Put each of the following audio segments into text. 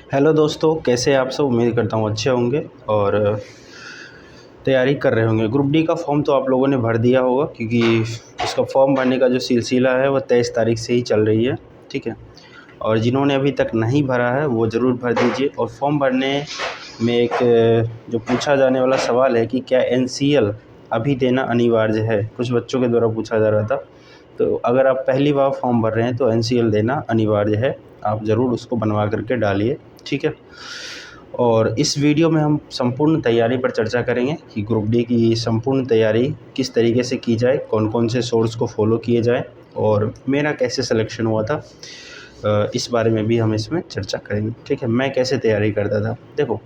Hello दोस्तों, कैसे हैं आप सब। उम्मीद करता हूँ अच्छे होंगे और तैयारी कर रहे होंगे। ग्रुप डी का फॉर्म तो आप लोगों ने भर दिया होगा, क्योंकि इसका फॉर्म भरने का जो सिलसिला है वो 23 तारीख से ही चल रही है। ठीक है, और जिन्होंने अभी तक नहीं भरा है वो ज़रूर भर दीजिए। और फॉर्म भरने में एक जो पूछा जाने वाला सवाल है कि क्या NCL अभी देना अनिवार्य है, कुछ बच्चों के द्वारा पूछा जा रहा था। तो अगर आप पहली बार फॉर्म भर रहे हैं तो NCL देना अनिवार्य है, आप ज़रूर उसको बनवा करके डालिए। ठीक है, और इस वीडियो में हम संपूर्ण तैयारी पर चर्चा करेंगे कि ग्रुप डी की संपूर्ण तैयारी किस तरीके से की जाए, कौन कौन से सोर्स को फॉलो किए जाए और मेरा कैसे सिलेक्शन हुआ था, इस बारे में भी हम इसमें चर्चा करेंगे। ठीक है, मैं कैसे तैयारी करता था। देखो,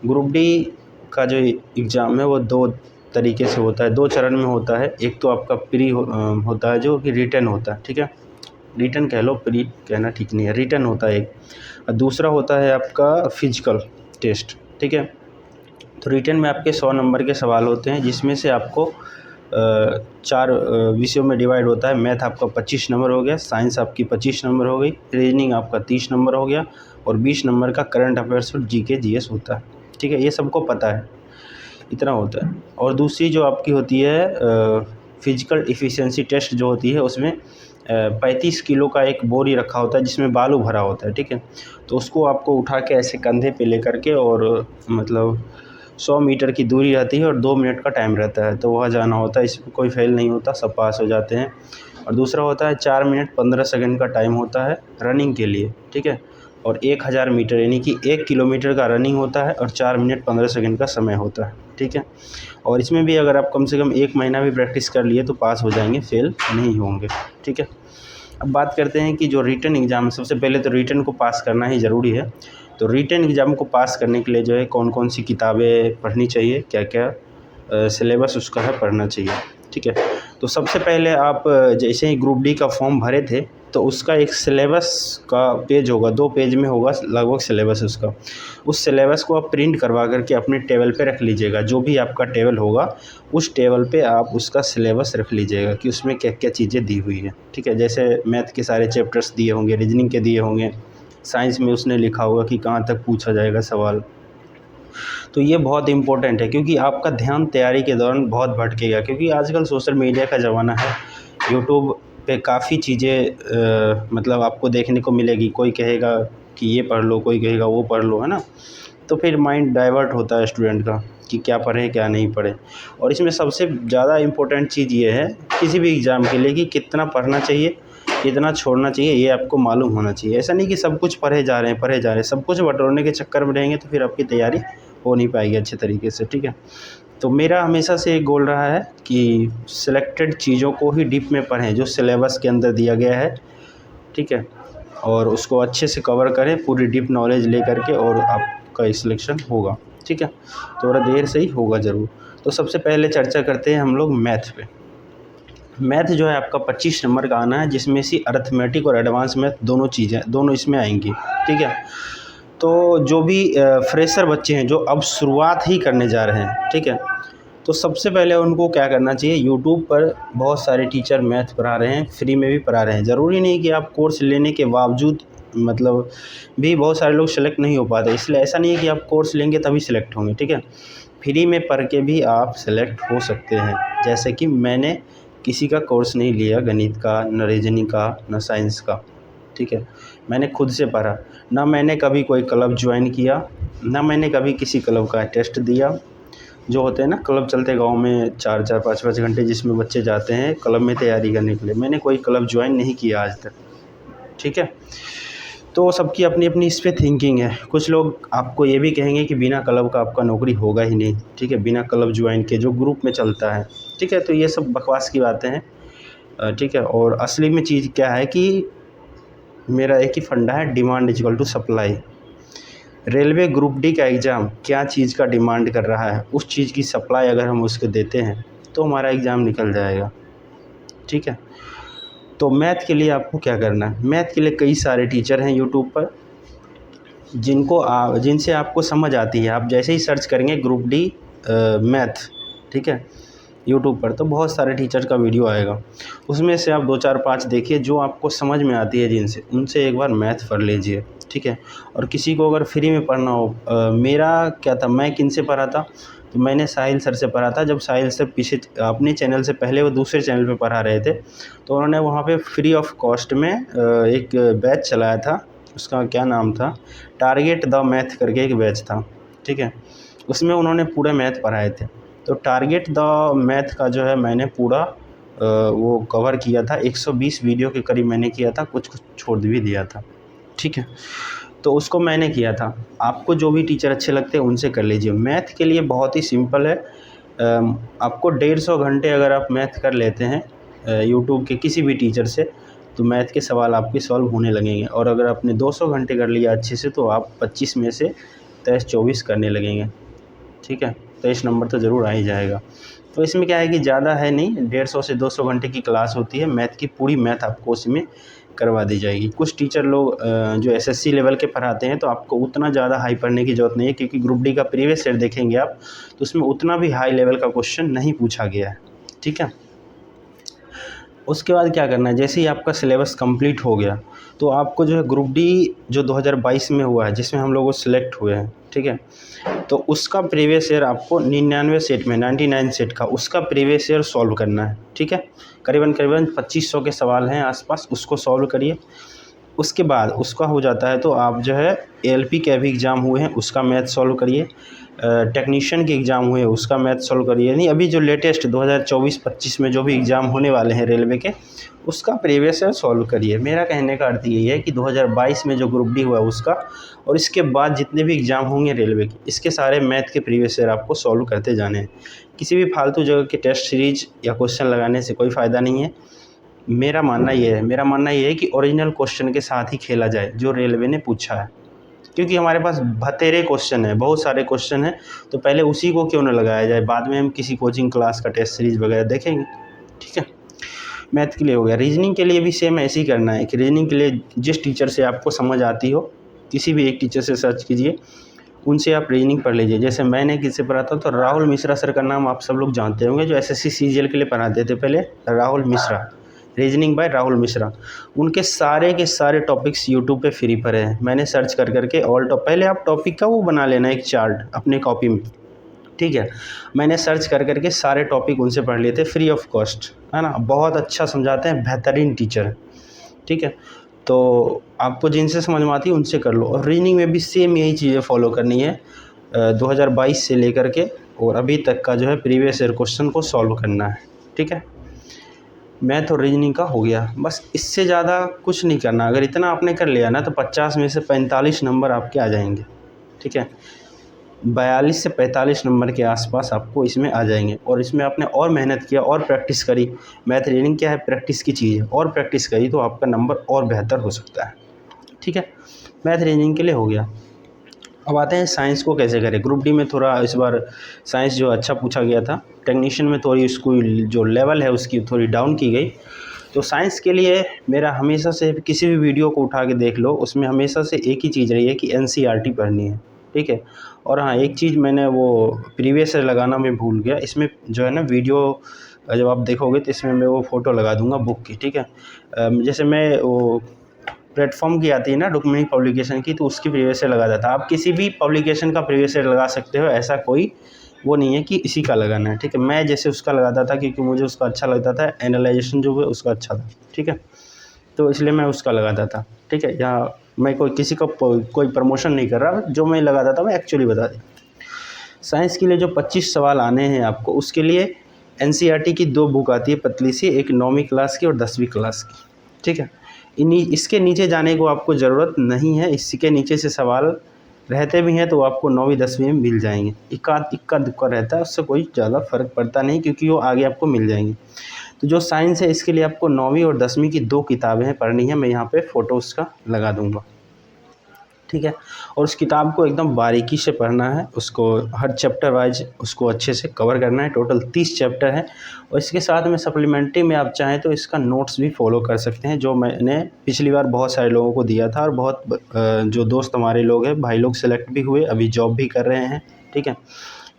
ग्रुप डी का जो एग्ज़ाम है वो दो तरीके से होता है, दो चरण में होता है। एक तो आपका होता है जो कि रिटन होता है। ठीक है, रिटन कह लो, प्री कहना ठीक नहीं है, रिटन होता है एक। और दूसरा होता है आपका फिजिकल टेस्ट। ठीक है, तो रिटन में आपके 100 नंबर के सवाल होते हैं, जिसमें से आपको चार विषयों में डिवाइड होता है। मैथ आपका 25 नंबर हो गया, साइंस आपकी 25 नंबर हो गई, रीजनिंग आपका 30 नंबर हो गया और 20 नंबर का करंट अफेयर्स और GK GS होता है। ठीक है, ये सबको पता है, इतना होता है। और दूसरी जो आपकी होती है फिजिकल इफ़िशिएंसी टेस्ट जो होती है, उसमें 35 किलो का एक बोरी रखा होता है जिसमें बालू भरा होता है। ठीक है, तो उसको आपको उठा के ऐसे कंधे पे लेकर के और मतलब 100 मीटर की दूरी रहती है और 2 मिनट का टाइम रहता है, तो वहाँ जाना होता है। इसमें कोई फेल नहीं होता, सब पास हो जाते हैं। और दूसरा होता है 4 मिनट 15 सेकंड का टाइम होता है रनिंग के लिए। ठीक है, और 1000 मीटर यानी कि 1 किलोमीटर का रनिंग होता है और 4 मिनट 15 सेकंड का समय होता है। ठीक है, और इसमें भी अगर आप कम से कम 1 महीना भी प्रैक्टिस कर लिए तो पास हो जाएंगे, फेल नहीं होंगे। ठीक है, अब बात करते हैं कि जो रिटन एग्ज़ाम है, सबसे पहले तो रिटन को पास करना ही ज़रूरी है। तो रिटन एग्ज़ाम को पास करने के लिए जो है कौन कौन सी किताबें पढ़नी चाहिए, क्या क्या सिलेबस उसका है पढ़ना चाहिए। ठीक है, तो सबसे पहले आप जैसे ही ग्रुप डी का फॉर्म भरे थे तो उसका एक सिलेबस का पेज होगा, 2 पेज में होगा लगभग सिलेबस उसका। उस सिलेबस को आप प्रिंट करवा करके अपने टेबल पे रख लीजिएगा। जो भी आपका टेबल होगा उस टेबल पे आप उसका सिलेबस रख लीजिएगा कि उसमें क्या क्या चीज़ें दी हुई हैं। ठीक है, जैसे मैथ के सारे चैप्टर्स दिए होंगे, रीजनिंग के दिए होंगे, साइंस में उसने लिखा होगा कि कहाँ तक पूछा जाएगा सवाल। तो ये बहुत इम्पोर्टेंट है, क्योंकि आपका ध्यान तैयारी के दौरान बहुत भटकेगा, क्योंकि आजकल सोशल मीडिया का ज़माना है। यूट्यूब पे काफ़ी चीज़ें मतलब आपको देखने को मिलेगी। कोई कहेगा कि ये पढ़ लो, कोई कहेगा वो पढ़ लो, है ना। तो फिर माइंड डाइवर्ट होता है स्टूडेंट का कि क्या पढ़े क्या नहीं पढ़े। और इसमें सबसे ज़्यादा इम्पोर्टेंट चीज़ ये है किसी भी एग्ज़ाम के लिए कि कितना पढ़ना चाहिए, कितना छोड़ना चाहिए, ये आपको मालूम होना चाहिए। ऐसा नहीं कि सब कुछ पढ़े जा रहे हैं, सब कुछ बटोरने के चक्कर में रहेंगे तो फिर आपकी तैयारी हो नहीं पाएगी अच्छे तरीके से। ठीक है, तो मेरा हमेशा से एक गोल रहा है कि सिलेक्टेड चीज़ों को ही डीप में पढ़ें जो सिलेबस के अंदर दिया गया है। ठीक है, और उसको अच्छे से कवर करें पूरी डीप नॉलेज ले करके, और आपका सिलेक्शन होगा। ठीक है, थोड़ा देर से ही होगा ज़रूर। तो सबसे पहले चर्चा करते हैं हम लोग मैथ पे। मैथ जो है आपका 25 नंबर का आना है, जिसमें से अरिथमेटिक और एडवांस मैथ दोनों इसमें आएंगी। ठीक है, तो जो भी फ्रेशर बच्चे हैं जो अब शुरुआत ही करने जा रहे हैं, ठीक है, तो सबसे पहले उनको क्या करना चाहिए, यूट्यूब पर बहुत सारे टीचर मैथ पढ़ा रहे हैं, फ्री में भी पढ़ा रहे हैं। ज़रूरी नहीं कि आप कोर्स लेने के बावजूद मतलब भी बहुत सारे लोग सेलेक्ट नहीं हो पाते, इसलिए ऐसा नहीं है कि आप कोर्स लेंगे तभी सेलेक्ट होंगे। ठीक है, फ्री में पढ़ के भी आप सेलेक्ट हो सकते हैं। जैसे कि मैंने किसी का कोर्स नहीं लिया, गणित का, न रीजनिंग का, न साइंस का। ठीक है, मैंने खुद से पढ़ा, ना मैंने कभी कोई क्लब ज्वाइन किया, ना मैंने कभी किसी क्लब का टेस्ट दिया। जो होते हैं ना क्लब चलते गांव में 4-4 5-5 घंटे, जिसमें बच्चे जाते हैं क्लब में तैयारी करने के लिए, मैंने कोई क्लब ज्वाइन नहीं किया आज तक। ठीक है, तो सबकी अपनी अपनी इस पे थिंकिंग है। कुछ लोग आपको ये भी कहेंगे कि बिना क्लब का आपका नौकरी होगा ही नहीं। ठीक है, बिना क्लब ज्वाइन के जो ग्रुप में चलता है। ठीक है, तो ये सब बकवास की बातें हैं। ठीक है, और असली में चीज़ क्या है कि मेरा एक ही फंडा है, demand is equal to supply. Railway group D का एग्ज़ाम क्या चीज़ का डिमांड कर रहा है, उस चीज़ की सप्लाई अगर हम उसको देते हैं तो हमारा एग्ज़ाम निकल जाएगा। ठीक है, तो मैथ के लिए आपको क्या करना है, मैथ के लिए कई सारे टीचर हैं यूट्यूब पर जिनसे आपको समझ आती है। आप जैसे ही सर्च करेंगे ग्रुप डी मैथ, ठीक है, यूट्यूब पर, तो बहुत सारे टीचर का वीडियो आएगा, उसमें से आप 2 4 5 देखिए जो आपको समझ में आती है जिनसे, उनसे एक बार मैथ पढ़ लीजिए, ठीक है। और किसी को अगर फ्री में पढ़ना हो, मेरा क्या था, मैं किन से पढ़ा था, तो मैंने साहिल सर से पढ़ा था। जब साहिल सर पीछे अपने चैनल से पहले वो दूसरे चैनल पे पढ़ा रहे थे, तो उन्होंने वहाँ पे फ्री ऑफ कॉस्ट में एक बैच चलाया था, उसका क्या नाम था, टारगेट द मैथ करके एक बैच था, ठीक है। उसमें उन्होंने पूरे मैथ पढ़ाए थे। तो टारगेट द मैथ का जो है मैंने पूरा वो कवर किया था, 120 वीडियो के करीब मैंने किया था, कुछ कुछ छोड़ भी दिया था, ठीक है। तो उसको मैंने किया था। आपको जो भी टीचर अच्छे लगते हैं उनसे कर लीजिए। मैथ के लिए बहुत ही सिंपल है। आपको 150 घंटे अगर आप मैथ कर लेते हैं यूट्यूब के किसी भी टीचर से, तो मैथ के सवाल आपके सॉल्व होने लगेंगे। और अगर आपने 200 घंटे कर लिया अच्छे से, तो आप 25 में से 23-24 करने लगेंगे, ठीक है। 23 नंबर तो ज़रूर आ ही जाएगा। तो इसमें क्या है कि ज़्यादा है नहीं, 150 से 200 घंटे की क्लास होती है। मैथ की पूरी मैथ आपको उसमें करवा दी जाएगी। कुछ टीचर लोग जो एसएससी लेवल के पढ़ाते हैं, तो आपको उतना ज़्यादा हाई पढ़ने की ज़रूरत नहीं है, क्योंकि ग्रुप डी का प्रीवियस ईयर देखेंगे आप, तो उसमें उतना भी हाई लेवल का क्वेश्चन नहीं पूछा गया है, ठीक है। उसके बाद क्या करना है, जैसे ही आपका सिलेबस कंप्लीट हो गया, तो आपको जो है ग्रुप डी जो 2022 में हुआ है, जिसमें हम लोग सेलेक्ट हुए हैं, ठीक है, तो उसका प्रीवियस ईयर आपको 99 सेट में 99 सेट का उसका प्रीवियस ईयर सॉल्व करना है, ठीक है। करीबन 2500 के सवाल हैं आसपास, उसको सॉल्व करिए। उसके बाद उसका हो जाता है, तो आप जो है एएलपी के अभी एग्ज़ाम हुए हैं उसका मैथ सॉल्व करिए, टेक्नीशियन के एग्ज़ाम हुए उसका मैथ सॉल्व करिए। नहीं, अभी जो लेटेस्ट 2024-25 में जो भी एग्ज़ाम होने वाले हैं रेलवे के, उसका प्रीवियस ईयर सॉल्व करिए। मेरा कहने का अर्थ यही है कि 2022 में जो ग्रुप डी हुआ उसका, और इसके बाद जितने भी एग्ज़ाम होंगे रेलवे के, इसके सारे मैथ के प्रीवियस ईयर आपको सॉल्व करते जाने हैं। किसी भी फालतू जगह के टेस्ट सीरीज या क्वेश्चन लगाने से कोई फ़ायदा नहीं है। मेरा मानना ये है कि ओरिजिनल क्वेश्चन के साथ ही खेला जाए जो रेलवे ने पूछा है, क्योंकि हमारे पास बतेरे क्वेश्चन है, बहुत सारे क्वेश्चन हैं, तो पहले उसी को क्यों न लगाया जाए, बाद में हम किसी कोचिंग क्लास का टेस्ट सीरीज वगैरह देखेंगे, ठीक है। मैथ के लिए हो गया। रीजनिंग के लिए भी सेम ऐसे ही करना है कि रीजनिंग के लिए जिस टीचर से आपको समझ आती हो, किसी भी एक टीचर से सर्च कीजिए, उनसे आप रीजनिंग पढ़ लीजिए। जैसे मैंने किससे पढ़ा था, तो राहुल मिश्रा सर का नाम आप सब लोग जानते होंगे, जो एसएससी सीजीएल के लिए पढ़ाते थे पहले, राहुल मिश्रा, रीजनिंग बाय राहुल मिश्रा। उनके सारे के सारे टॉपिक्स यूट्यूब पे फ्री पर हैं। मैंने सर्च कर करके पहले आप टॉपिक का वो बना लेना एक चार्ट अपने कॉपी में, ठीक है। मैंने सर्च कर करके सारे टॉपिक उनसे पढ़ लिए थे फ्री ऑफ कॉस्ट, है ना। बहुत अच्छा समझाते हैं, बेहतरीन टीचर है, ठीक है। तो आपको जिनसे समझ में आती है उनसे कर लो। और रीजनिंग में भी सेम यही चीज़ें फॉलो करनी है, 2022 से लेकर के और अभी तक का जो है प्रीवियस ईयर क्वेश्चन को सॉल्व करना है, ठीक है। मैथ और रीजनिंग का हो गया, बस इससे ज़्यादा कुछ नहीं करना। अगर इतना आपने कर लिया ना, तो 50 में से 45 नंबर आपके आ जाएंगे, ठीक है। 42 से 45 नंबर के आसपास आपको इसमें आ जाएंगे। और इसमें आपने और मेहनत किया और प्रैक्टिस करी, मैथ रीडिंग क्या है, प्रैक्टिस की चीज़ है, और प्रैक्टिस करी तो आपका नंबर और बेहतर हो सकता है, ठीक है। मैथ रीडिंग के लिए हो गया। अब आते हैं साइंस को कैसे करें। ग्रुप डी में थोड़ा इस बार साइंस जो अच्छा पूछा गया था, टेक्नीशियन में थोड़ी उसको जो लेवल है उसकी थोड़ी डाउन की गई। तो साइंस के लिए मेरा हमेशा से, किसी भी वीडियो को उठा के देख लो, उसमें हमेशा से एक ही चीज़ रही है कि एनसीईआरटी पढ़नी है, ठीक है। और हाँ, एक चीज़ मैंने वो प्रीवियस ईयर लगाना मैं भूल गया, इसमें जो है ना वीडियो जब आप देखोगे तो इसमें मैं वो फ़ोटो लगा दूंगा बुक की, ठीक है। जैसे मैं वो प्लेटफॉर्म की आती है ना डॉक्यूमेंट पब्लिकेशन की, तो उसकी प्रीवियस ईयर लगा देता। आप किसी भी पब्लिकेशन का प्रीवियस ईयर लगा सकते हो, ऐसा कोई वो नहीं है कि इसी का लगाना है, ठीक है। मैं जैसे उसका लगाता था क्योंकि मुझे उसका अच्छा लगता था, एनालाइजेशन जो है उसका अच्छा था, ठीक है, तो इसलिए मैं उसका लगाता था, ठीक है। यहाँ मैं कोई किसी का कोई प्रमोशन नहीं कर रहा, जो मैं लगाता था मैं एक्चुअली बता दें। साइंस के लिए जो 25 सवाल आने हैं आपको, उसके लिए एनसीईआरटी की 2 बुक आती है पतली सी, एक 9वीं क्लास की और 10वीं क्लास की, ठीक है। इसके नीचे जाने को आपको ज़रूरत नहीं है, इसके नीचे से सवाल रहते भी हैं तो आपको 9वीं 10वीं में मिल जाएंगे। इक्का दुक्का रहता है, उससे कोई ज़्यादा फ़र्क पड़ता नहीं, क्योंकि वो आगे आपको मिल जाएंगे। तो जो साइंस है इसके लिए आपको 9वीं और 10वीं की 2 किताबें हैं पढ़नी है। मैं यहाँ पे फ़ोटो उसका लगा दूँगा, ठीक है। और उस किताब को एकदम बारीकी से पढ़ना है, उसको हर चैप्टर वाइज उसको अच्छे से कवर करना है। टोटल 30 चैप्टर है। और इसके साथ में सप्लीमेंट्री में आप चाहें तो इसका नोट्स भी फॉलो कर सकते हैं, जो मैंने पिछली बार बहुत सारे लोगों को दिया था। और बहुत जो दोस्त हमारे लोग हैं, भाई लोग सेलेक्ट भी हुए, अभी जॉब भी कर रहे हैं, ठीक है।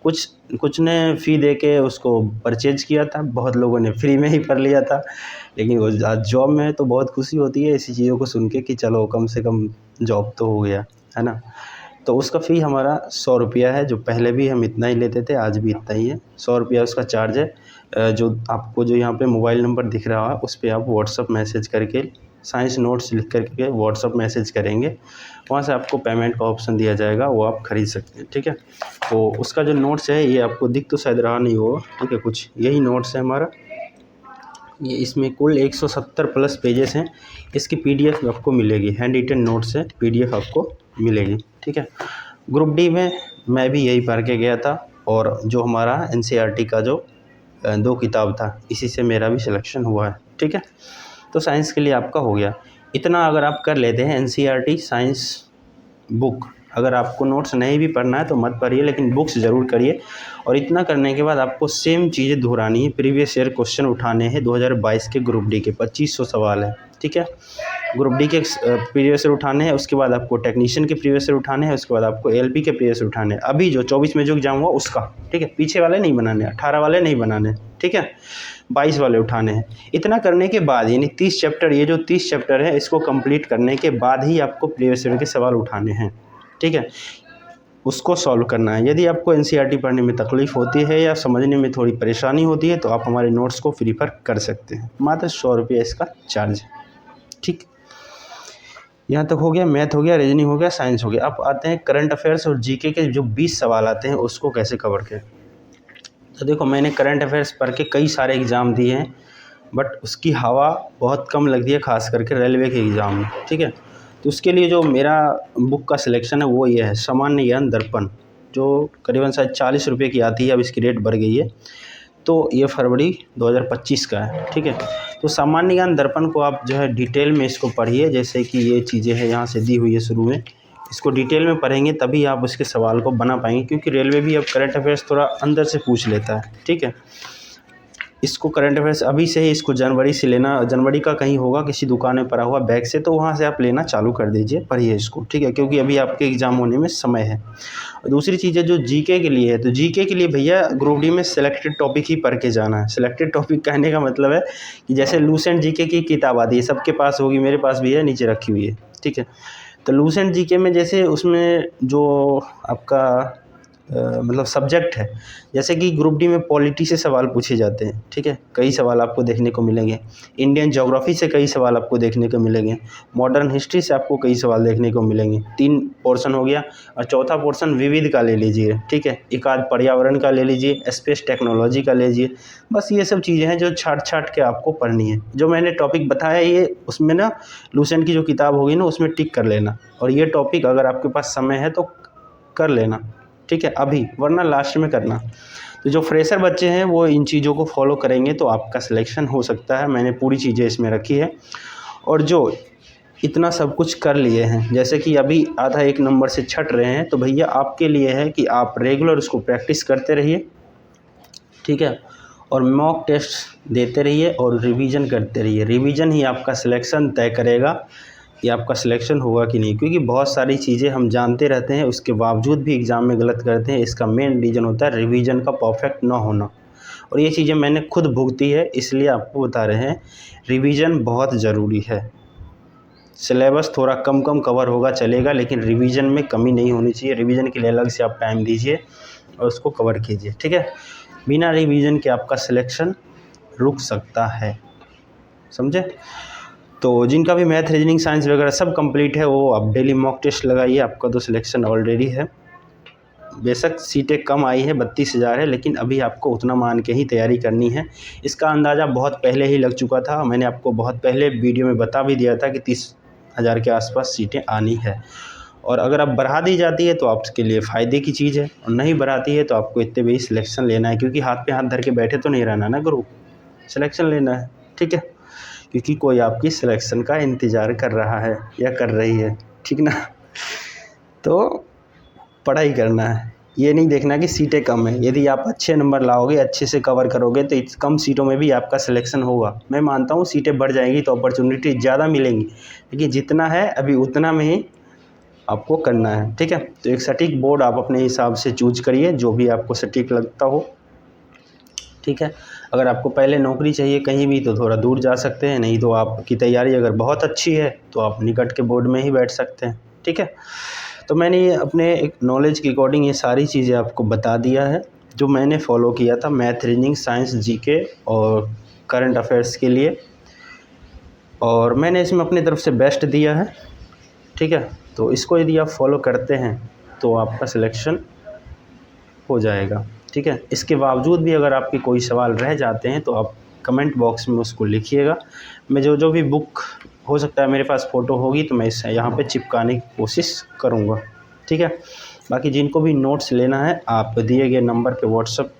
कुछ कुछ ने फ़ी दे के उसको परचेज किया था, बहुत लोगों ने फ्री में ही पढ़ लिया था। लेकिन वो आज जॉब में है तो बहुत खुशी होती है ऐसी चीज़ों को सुन के कि चलो कम से कम जॉब तो हो गया, है ना। तो उसका फ़ी हमारा 100 रुपया है, जो पहले भी हम इतना ही लेते थे, आज भी इतना ही है। 100 रुपया उसका चार्ज है। जो आपको जो यहाँ पे मोबाइल नंबर दिख रहा है उस पे आप व्हाट्सअप मैसेज करके साइंस नोट्स लिख करके व्हाट्सअप मैसेज करेंगे, वहाँ से आपको पेमेंट का ऑप्शन दिया जाएगा, वो आप ख़रीद सकते हैं, ठीक है। तो उसका जो नोट्स है ये आपको दिख तो शायद रहा नहीं होगा, ठीक है, कुछ यही नोट्स है हमारा। ये इसमें कुल 170 प्लस पेजेस हैं। इसकी पीडीएफ आपको मिलेगी, हैंड रिटन नोट्स है, पीडीएफ आपको मिलेगी, ठीक है। ग्रुप डी में मैं भी यही पढ़ के गया था, और जो हमारा एनसीईआरटी का जो 2 किताब था, इसी से मेरा भी सिलेक्शन हुआ है, ठीक है। तो साइंस के लिए आपका हो गया इतना। अगर आप कर लेते हैं एनसीईआरटी साइंस बुक, अगर आपको नोट्स नहीं भी पढ़ना है तो मत पढ़िए, लेकिन बुक्स ज़रूर करिए। और इतना करने के बाद आपको सेम चीज़ें दोहरानी है, प्रीवियस ईयर क्वेश्चन उठाने हैं 2022 के ग्रुप डी के 2500 सवाल है, ठीक है। ग्रुप डी के प्रीवियस ईयर उठाने हैं, उसके बाद आपको टेक्नीशियन के प्रीवियस ईयर उठाने हैं, उसके बाद आपको एलपी के प्रीवियस ईयर उठाने हैं। अभी जो 24 में जो एग्जाम हुआ उसका, ठीक है, पीछे वाले नहीं बनाने, 18 वाले नहीं बनाने, ठीक है, 22 वाले उठाने हैं। इतना करने के बाद यानी 30 चैप्टर, ये जो 30 चैप्टर है इसको कंप्लीट करने के बाद ही आपको प्रीवियस ईयर के सवाल उठाने हैं, ठीक है, उसको सॉल्व करना है। यदि आपको एनसीईआरटी पढ़ने में तकलीफ़ होती है या समझने में थोड़ी परेशानी होती है तो आप हमारे नोट्स को प्रीफर कर सकते हैं। मात्र 100 रुपये इसका चार्ज है, ठीक। यहाँ तक हो गया, मैथ हो गया, रीजनिंग हो गया, साइंस हो गया। अब आते हैं करंट अफेयर्स और जीके के जो 20 सवाल आते हैं उसको कैसे कवर करें। तो देखो, मैंने करंट अफेयर्स पढ़ के कई सारे एग्ज़ाम दिए हैं, बट उसकी हवा बहुत कम लगती है, ख़ास करके रेलवे के एग्ज़ाम में, ठीक है। तो उसके लिए जो मेरा बुक का सिलेक्शन है वो ये है, सामान्य ज्ञान दर्पण, जो करीबन शायद 40 रुपये की आती है, अब इसकी रेट बढ़ गई है। तो ये फरवरी 2025 का है, ठीक है। तो सामान्य ज्ञान दर्पण को आप जो है डिटेल में इसको पढ़िए, जैसे कि ये चीज़ें हैं यहाँ से दी हुई है शुरू में, इसको डिटेल में पढ़ेंगे तभी आप उसके सवाल को बना पाएंगे, क्योंकि रेलवे भी अब करंट अफेयर्स थोड़ा अंदर से पूछ लेता है, ठीक है। इसको करंट अफेयर्स अभी से ही इसको जनवरी से लेना, जनवरी का कहीं होगा किसी दुकान में पड़ा हुआ बैग से, तो वहाँ से आप लेना चालू कर दीजिए, पढ़िए इसको, ठीक है, क्योंकि अभी आपके एग्ज़ाम होने में समय है। और दूसरी चीज़ है जो जीके के लिए है, तो जीके के लिए भैया ग्रुप डी में सिलेक्टेड टॉपिक ही पढ़ के जाना है। सिलेक्टेड टॉपिक कहने का मतलब है कि जैसे लूसेंट जीके की किताब आती है, सबके पास होगी, मेरे पास भी है, नीचे रखी हुई है, ठीक है। तो लूसेंट जीके में जैसे उसमें जो आपका मतलब सब्जेक्ट है, जैसे कि ग्रुप डी में पॉलिटी से सवाल पूछे जाते हैं, ठीक है, कई सवाल आपको देखने को मिलेंगे। इंडियन ज्योग्राफी से कई सवाल आपको देखने को मिलेंगे। मॉडर्न हिस्ट्री से आपको कई सवाल देखने को मिलेंगे। 3 पोर्शन हो गया, और चौथा पोर्शन विविध का ले लीजिए, ठीक है, एक आध पर्यावरण का ले लीजिए, स्पेस टेक्नोलॉजी का ले लीजिए। बस ये सब चीज़ें हैं जो छाट के आपको पढ़नी है। जो मैंने टॉपिक बताया ये उसमें ना लूसेंट की जो किताब होगी ना उसमें टिक कर लेना, और ये टॉपिक अगर आपके पास समय है तो कर लेना, ठीक है, अभी, वरना लास्ट में करना। तो जो फ्रेशर बच्चे हैं वो इन चीज़ों को फॉलो करेंगे तो आपका सिलेक्शन हो सकता है। मैंने पूरी चीज़ें इसमें रखी है। और जो इतना सब कुछ कर लिए हैं, जैसे कि अभी आधा 1 नंबर से छट रहे हैं, तो भैया आपके लिए है कि आप रेगुलर उसको प्रैक्टिस करते रहिए, ठीक है, और मॉक टेस्ट देते रहिए और रिवीजन करते रहिए। रिवीजन ही आपका सिलेक्शन तय करेगा कि आपका सिलेक्शन होगा कि नहीं, क्योंकि बहुत सारी चीज़ें हम जानते रहते हैं, उसके बावजूद भी एग्ज़ाम में गलत करते हैं। इसका मेन रीज़न होता है रिवीजन का परफेक्ट ना होना, और ये चीज़ें मैंने खुद भुगती है, इसलिए आपको बता रहे हैं। रिवीजन बहुत ज़रूरी है। सिलेबस थोड़ा कम कवर होगा चलेगा, लेकिन रिवीजन में कमी नहीं होनी चाहिए। रिवीजन के लिए अलग से आप टाइम दीजिए और उसको कवर कीजिए, ठीक है। बिना रिवीजन के आपका सिलेक्शन रुक सकता है, समझे। तो जिनका भी मैथ, रीजनिंग, साइंस वगैरह सब कंप्लीट है वो आप डेली मॉक टेस्ट लगाइए, आपका तो सिलेक्शन ऑलरेडी है। बेशक सीटें कम आई है, 32,000 है, लेकिन अभी आपको उतना मान के ही तैयारी करनी है। इसका अंदाज़ा बहुत पहले ही लग चुका था, मैंने आपको बहुत पहले वीडियो में बता भी दिया था कि 30,000 के आसपास सीटें आनी है। और अगर आप बढ़ा दी जाती है तो आपके लिए फ़ायदे की चीज़ है, और नहीं बढ़ाती है तो आपको इतने भी सिलेक्शन लेना है, क्योंकि हाथ पे हाथ धर के बैठे तो नहीं रहना ना गुरु, सिलेक्शन लेना है, ठीक है, क्योंकि कोई आपकी सिलेक्शन का इंतज़ार कर रहा है या कर रही है, ठीक ना। तो पढ़ाई करना है, ये नहीं देखना कि सीटें कम है। यदि आप अच्छे नंबर लाओगे, अच्छे से कवर करोगे, तो इस कम सीटों में भी आपका सिलेक्शन होगा। मैं मानता हूँ सीटें बढ़ जाएंगी तो अपॉर्चुनिटी ज़्यादा मिलेंगी, लेकिन जितना है अभी उतना में ही आपको करना है, ठीक है। तो एक सटीक बोर्ड आप अपने हिसाब से चूज करिए, जो भी आपको सटीक लगता हो, ठीक है। अगर आपको पहले नौकरी चाहिए कहीं भी तो थोड़ा दूर जा सकते हैं, नहीं तो आपकी तैयारी अगर बहुत अच्छी है तो आप निकट के बोर्ड में ही बैठ सकते हैं, ठीक है। तो मैंने ये अपने एक नॉलेज के अकॉर्डिंग ये सारी चीज़ें आपको बता दिया है जो मैंने फॉलो किया था मैथ, रीजनिंग, साइंस, जीके और करंट अफेयर्स के लिए, और मैंने इसमें अपनी तरफ से बेस्ट दिया है, ठीक है। तो इसको यदि आप फॉलो करते हैं तो आपका सिलेक्शन हो जाएगा, ठीक है। इसके बावजूद भी अगर आपके कोई सवाल रह जाते हैं तो आप कमेंट बॉक्स में उसको लिखिएगा। मैं जो भी बुक हो सकता है मेरे पास फ़ोटो होगी तो मैं इसे यहाँ पे चिपकाने की कोशिश करूँगा, ठीक है। बाकी जिनको भी नोट्स लेना है आप दिए गए नंबर पे व्हाट्सअप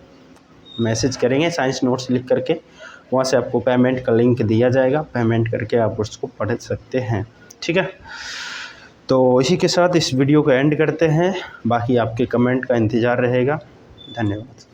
मैसेज करेंगे साइंस नोट्स लिख करके, वहाँ से आपको पेमेंट का लिंक दिया जाएगा, पेमेंट करके आप उसको पढ़ सकते हैं, ठीक है। तो इसी के साथ इस वीडियो को एंड करते हैं, बाकी आपके कमेंट का इंतज़ार रहेगा। धन्यवाद।